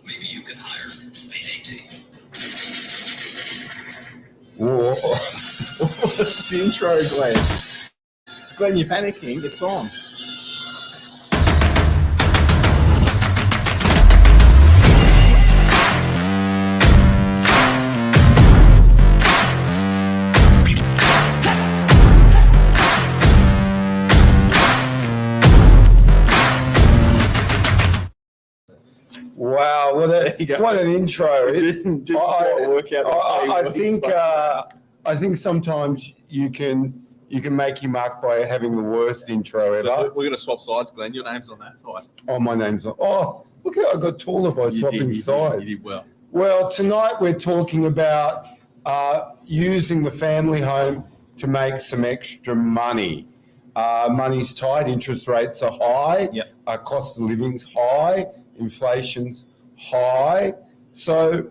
Maybe you can hire the A-Team. Whoa. What's the intro, Glenn? Glenn, you're panicking. It's on. Wow, what an intro! Didn't quite work out. I think sometimes you can make your mark by having the worst intro ever. We're going to swap sides, Glenn. Your name's on that side. Oh, my name's on. Oh, look how I got taller by swapping sides. You did well. Well, tonight we're talking about using the family home to make some extra money. Money's tight, interest rates are high, cost of living's high, inflation's high. So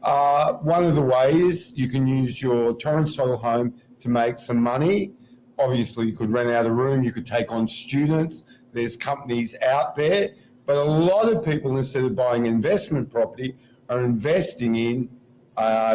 one of the ways you can use your Torrance-style home to make some money, obviously you could rent out a room, you could take on students, there's companies out there, but a lot of people, instead of buying investment property, are investing in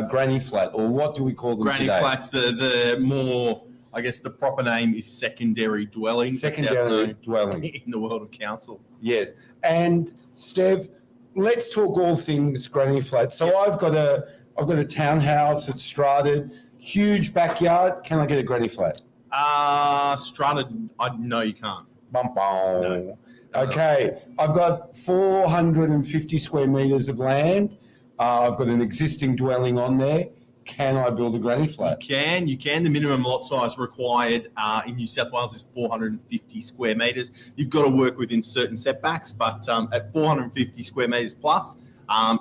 granny flat, or what do we call them granny today? Flats, the more, I guess the proper name is secondary dwelling. Secondary dwelling. In the world of council. Yes. And Stev, let's talk all things granny flat. So I've got a townhouse at Strated, huge backyard. Can I get a granny flat? Strated, no, you can't. Bum, bum. No. Okay. I've got 450 square meters of land. I've got an existing dwelling on there. Can I build a granny flat? You can. The minimum lot size required in New South Wales is 450 square metres. You've got to work within certain setbacks, but at 450 square metres plus,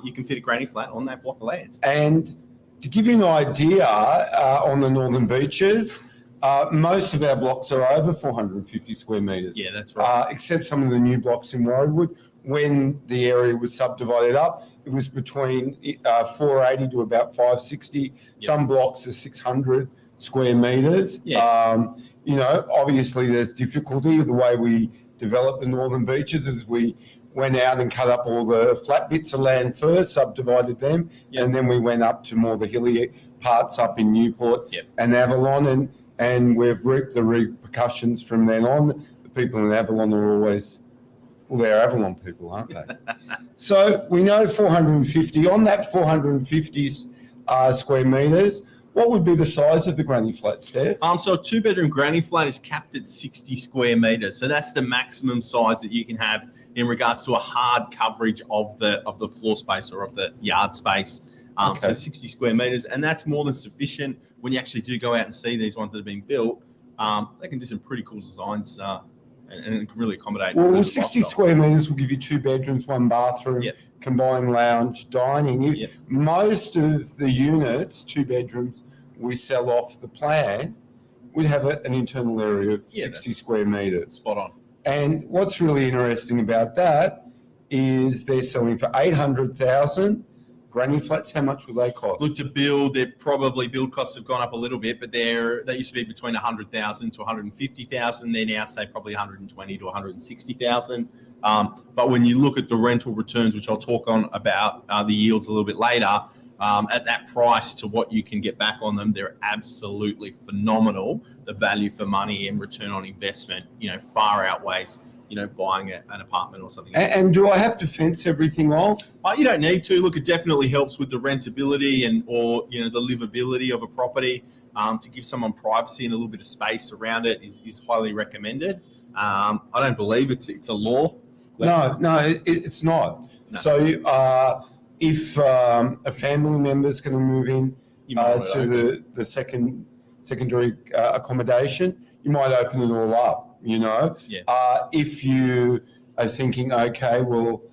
you can fit a granny flat on that block of land. And to give you an idea, on the Northern Beaches, most of our blocks are over 450 square metres. Yeah, that's right. Except some of the new blocks in Warrwood. When the area was subdivided up, it was between 480 to about 560. Yep. Some blocks are 600 square metres. Yeah. Obviously there's difficulty. The way we developed the Northern Beaches is we went out and cut up all the flat bits of land first, subdivided them, and then we went up to more the hilly parts up in Newport and Avalon, and we've reaped the repercussions from then on. The people in Avalon are always... Well, they're Avalon people, aren't they? So we know 450. On that 450 square metres, what would be the size of the granny flat, Steph? So a two-bedroom granny flat is capped at 60 square metres. So that's the maximum size that you can have in regards to a hard coverage of the floor space or of the yard space. So 60 square metres, and that's more than sufficient. When you actually do go out and see these ones that have been built, they can do some pretty cool designs. And it can really accommodate. Well, 60 square metres will give you 2 bedrooms, 1 bathroom, combined lounge, dining. Most of the units, 2 bedrooms, we sell off the plan, would have an internal area of 60 square metres. Spot on. And what's really interesting about that is they're selling for $800,000. Granny flats, how much will they cost? Look, to build, build costs have gone up a little bit, but they used to be between 100,000 to 150,000. They're now say probably 120 to 160,000. But when you look at the rental returns, which I'll talk on about the yields a little bit later, at that price to what you can get back on them, they're absolutely phenomenal. The value for money and return on investment, far outweighs buying an apartment or something. And do I have to fence everything off? You don't need to. Look, it definitely helps with the rentability or the livability of a property. To give someone privacy and a little bit of space around it is highly recommended. I don't believe it's a law. No, it's not. No. So if a family member is going to move in to the secondary accommodation, you might open it all up. If you are thinking, okay, well,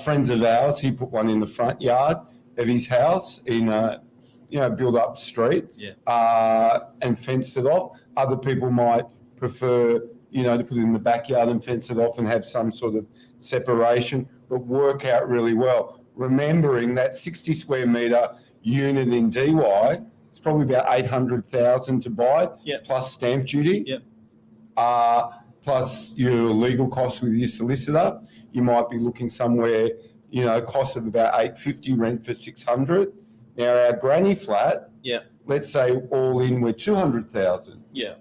friends of ours, he put one in the front yard of his house in a build up street and fenced it off. Other people might prefer to put it in the backyard and fence it off and have some sort of separation, but work out really well. Remembering that 60 square metre unit in DY, it's probably about $800,000 to buy, plus stamp duty. Plus your legal costs with your solicitor. You might be looking somewhere cost of about $850, rent for $600. Now our granny flat, let's say all in we're $200,000. Yeah.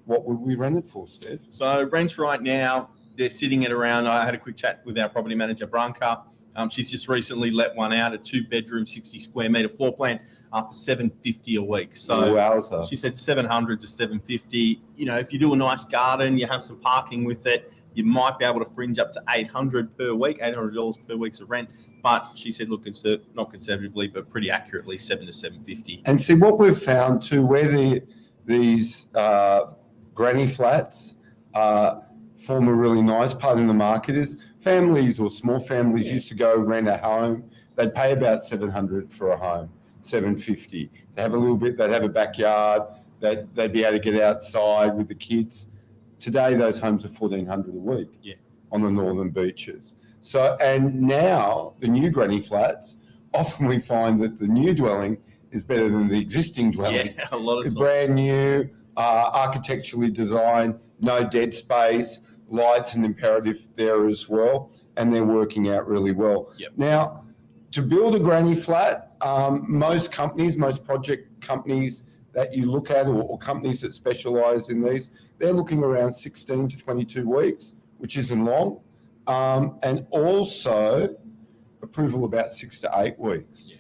What would we rent it for, Steph? So rents right now, they're sitting at around, I had a quick chat with our property manager, Branka. She's just recently let one out, a 2-bedroom, 60 square meter floor plan for $750 a week. So wowza. She said $700 to $750. If you do a nice garden, you have some parking with it, you might be able to fringe up to $800 per week, $800 per week's of rent. But she said, look, not conservatively, but pretty accurately, $700 to $750. And see, what we've found too, where these granny flats form a really nice part in the market is families or small families used to go rent a home. They'd pay about $700 for a home, $750. They have a little bit, they'd have a backyard, they'd be able to get outside with the kids. Today, those homes are $1,400 a week on the northern beaches. So, and now the new granny flats, often we find that the new dwelling is better than the existing dwelling. Yeah, a lot of It's time. brand new, architecturally designed, no dead space, lights an imperative there as well, and they're working out really well. Yep. Now, to build a granny flat, most project companies that you look at or companies that specialise in these, they're looking around 16 to 22 weeks, which isn't long, and also approval about 6 to 8 weeks. Yeah.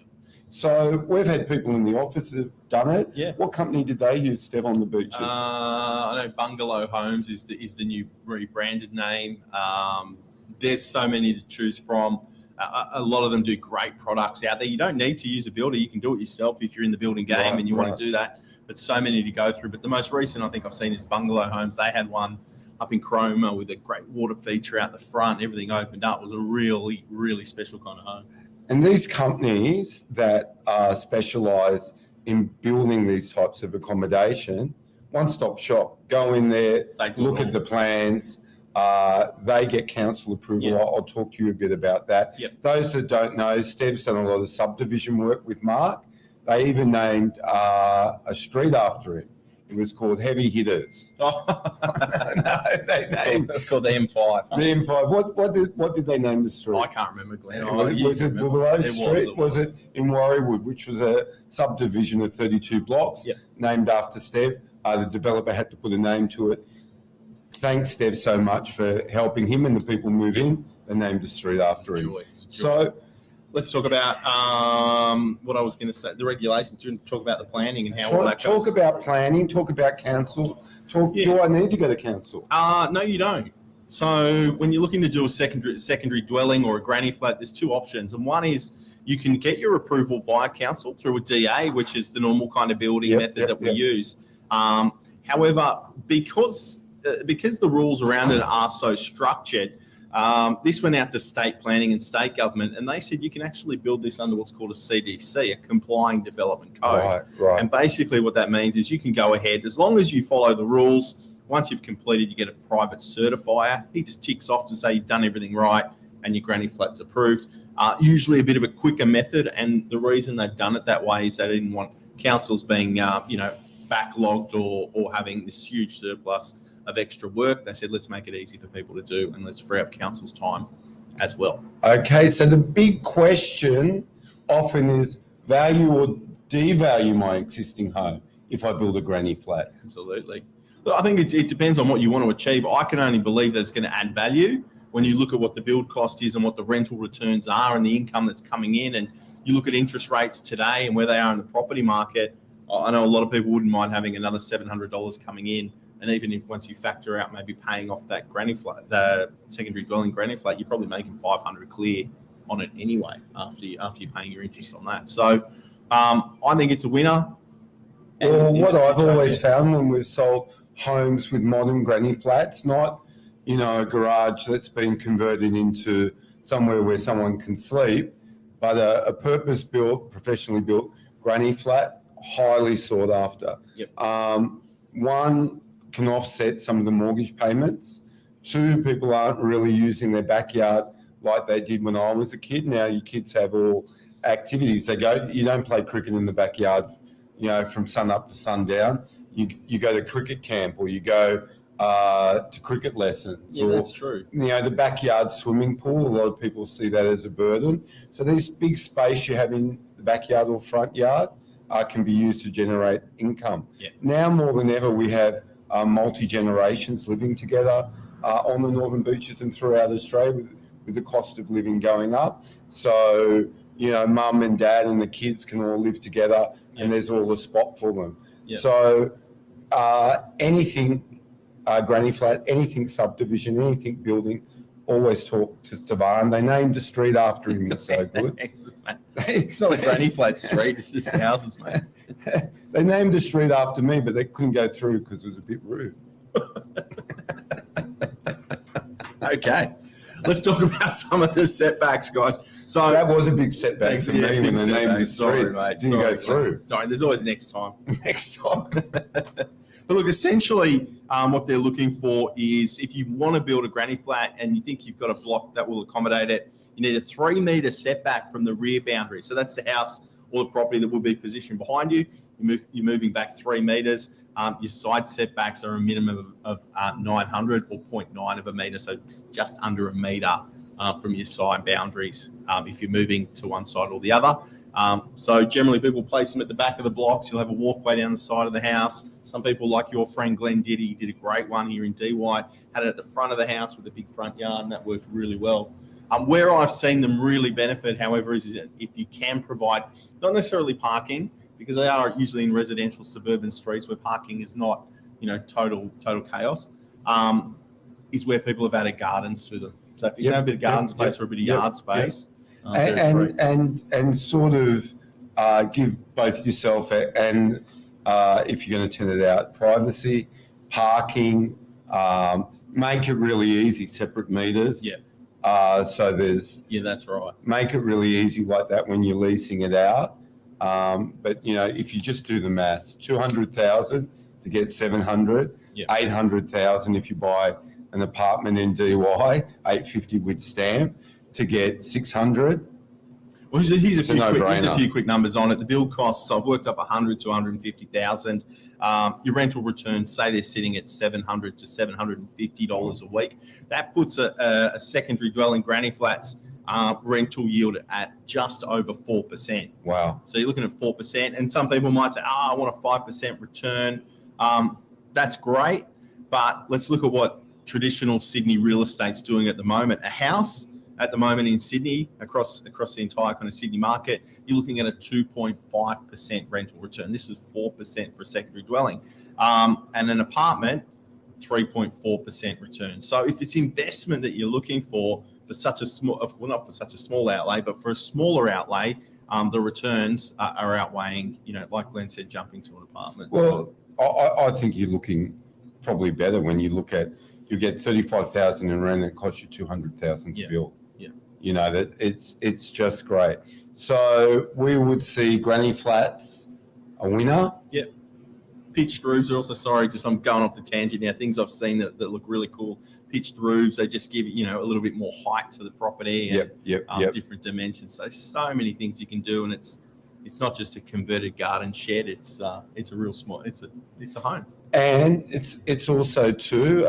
So we've had people in the office that have done it. Yeah. What company did they use, Stev, on the beaches? I know Bungalow Homes is the new rebranded name. There's so many to choose from. A lot of them do great products out there. You don't need to use a builder. You can do it yourself if you're in the building game and you want to do that. But so many to go through. But the most recent I think I've seen is Bungalow Homes. They had one up in Chroma with a great water feature out the front. Everything opened up. It was a really, really special kind of home. And these companies that specialise in building these types of accommodation, one-stop shop, go in there, look at the plans, they get council approval. Yep. I'll talk to you a bit about that. Yep. Those that don't know, Stev's done a lot of subdivision work with Mark. They even named a street after him. It was called Heavy Hitters. Oh. That's called the M5. The M5. What did they name the street? I can't remember, Glenn. Was it BUBALO Street? Was it in Warriewood, which was a subdivision of 32 blocks named after Stev? The developer had to put a name to it. Thanks, Stev, so much for helping him and the people move in. They named the street after him. So let's talk about what I was going to say, the regulations. Do you want to talk about the planning and how all that goes? Talk about planning, talk about council. Do I need to go to council? No, you don't. So when you're looking to do a secondary dwelling or a granny flat, there's two options. And one is you can get your approval via council through a DA, which is the normal kind of building method that we use. However, because the rules around it are so structured, this went out to state planning and state government, and they said you can actually build this under what's called a CDC, a complying development code. Right. And basically what that means is you can go ahead, as long as you follow the rules. Once you've completed, you get a private certifier. He just ticks off to say you've done everything right and your granny flat's approved. Usually a bit of a quicker method, and the reason they've done it that way is they didn't want councils being backlogged or having this huge surplus of extra work. They said, let's make it easy for people to do and let's free up council's time as well. Okay, so the big question often is value or devalue my existing home if I build a granny flat. Absolutely. Look, I think it depends on what you want to achieve. I can only believe that it's going to add value when you look at what the build cost is and what the rental returns are and the income that's coming in, and you look at interest rates today and where they are in the property market. I know a lot of people wouldn't mind having another $700 coming in. And even if once you factor out maybe paying off that granny flat, the secondary dwelling granny flat, you're probably making $500 clear on it anyway after you're paying your interest on that. So I think it's a winner. Well, what I've always found when we've sold homes with modern granny flats, not a garage that's been converted into somewhere where someone can sleep, but a purpose-built, professionally built granny flat, highly sought after. Yep. One, can offset some of the mortgage payments. Two, people aren't really using their backyard like they did when I was a kid. Now your kids have all activities. You don't play cricket in the backyard, from sun up to sundown. You go to cricket camp or you go to cricket lessons. Yeah, or, that's true. you know, the backyard swimming pool. A lot of people see that as a burden. So this big space you have in the backyard or front yard can be used to generate income. Yeah. Now more than ever, we have multi-generations living together on the northern beaches and throughout Australia with the cost of living going up. So, you know, mum and dad and the kids can all live together, and there's all a spot for them. Yeah. So anything granny flat, anything subdivision, anything building, always talk to STEVAN. They named a street after him. He's so good. It's not a granny flat street, it's just houses, mate. They named a street after me, but they couldn't go through because it was a bit rude. Okay, let's talk about some of the setbacks, guys. So That was a big setback for me when they named this street. Sorry, mate. Didn't go through. Sorry, there's always next time. Next time. But look, essentially, what they're looking for is if you want to build a granny flat and you think you've got a block that will accommodate it, you need a 3 metre setback from the rear boundary. So that's the house or the property that will be positioned behind you. You're moving back 3 metres. Your side setbacks are a minimum of 900 or 0.9 of a metre, so just under a metre from your side boundaries if you're moving to one side or the other. So generally people place them at the back of the blocks. You'll have a walkway down the side of the house. Some people, like your friend Glenn did, he did a great one here in DY, had it at the front of the house with a big front yard, and that worked really well. Where I've seen them really benefit, however, is if you can provide not necessarily parking, because they are usually in residential suburban streets where parking is not, you know, total chaos, is where people have added gardens to them. So if you have a bit of garden space or a bit of yard space, and sort of give both yourself and if you're going to tenant it out, privacy, parking, make it really easy, separate meters. So there's that's right. Make it really easy like that when you're leasing it out. But you know, if you just do the maths, 200,000 to get 700, 800,000 if you buy an apartment in DY, 850 with stamp to get 600. Well, here's no-brainer. a few quick numbers on it. The build costs, I've worked up 100 to 150,000. Your rental returns, say they're sitting at $700 to $750 a week. That puts a secondary dwelling granny flats rental yield at just over 4%. Wow. So you're looking at 4%. And some people might say, I want a 5% return. That's great. But let's look at what traditional Sydney real estate's doing at the moment. A house at the moment in Sydney, across the entire kind of Sydney market, you're looking at a 2.5% rental return. This is 4% for a secondary dwelling. And an apartment, 3.4% return. So if it's investment that you're looking for such a small, well, not for such a small outlay, but for a smaller outlay, the returns are outweighing, you know, like Glenn said, jumping to an apartment. Well, I think you're looking probably better when you look at, you get 35,000 in rent and it costs you 200,000 to build. Yeah. You know, that it's just great. So we would see granny flats a winner. Yep. Pitched roofs are also, I'm going off the tangent now, things I've seen that look really cool. Pitched roofs, they just give, you know, a little bit more height to the property and different dimensions. So many things you can do, and it's not just a converted garden shed, it's a real small, it's a home. And it's also too,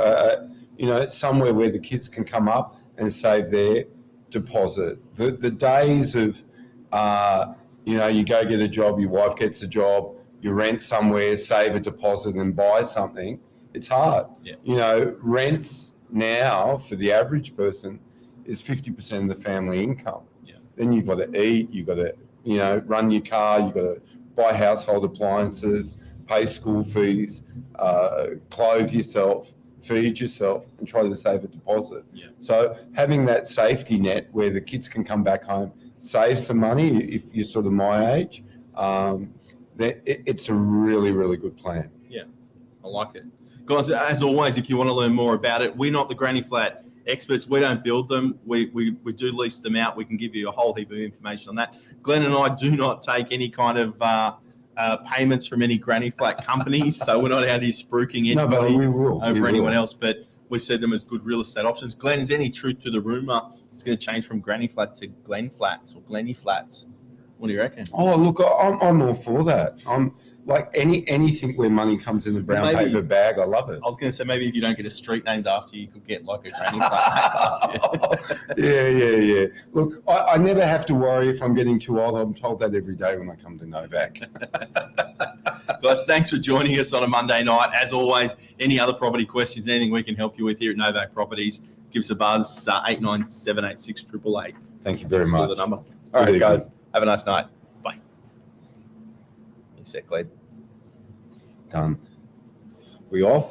you know, it's somewhere where the kids can come up and save their deposit. The days of, you know, you go get a job, your wife gets a job, you rent somewhere, save a deposit and buy something, it's hard. Yeah. You know, rents now for the average person is 50% of the family income. Yeah. Then you've got to eat, you've got to, you know, run your car, you've got to buy household appliances, pay school fees, clothe yourself, feed yourself, and try to save a deposit. Yeah. So having that safety net where the kids can come back home, save some money if you're sort of my age, it's a really, really good plan. Yeah, I like it. Guys, as always, if you want to learn more about it, we're not the granny flat experts. We don't build them. We do lease them out. We can give you a whole heap of information on that. Glenn and I do not take any kind of payments from any granny flat companies, so we're not out here spruiking anybody over anyone else, but we see them as good real estate options. Glenn, is any truth to the rumour it's going to change from granny flat to Glen flats or Glenny flats? What do you reckon? Oh, look, I'm all for that. I'm like anything where money comes in the brown Maybe- paper bag. I love it. I was going to say maybe if you don't get a street named after you, you could get like a training site. Yeah. Look, I never have to worry if I'm getting too old. I'm told that every day when I come to Novak. Guys, thanks for joining us on a Monday night. As always, any other property questions, anything we can help you with here at Novak Properties, give us a buzz, 8978688. Thank you very Still much. the number. Good All right, evening. guys, have a nice night. Bye. You set, Gled. Done. We off?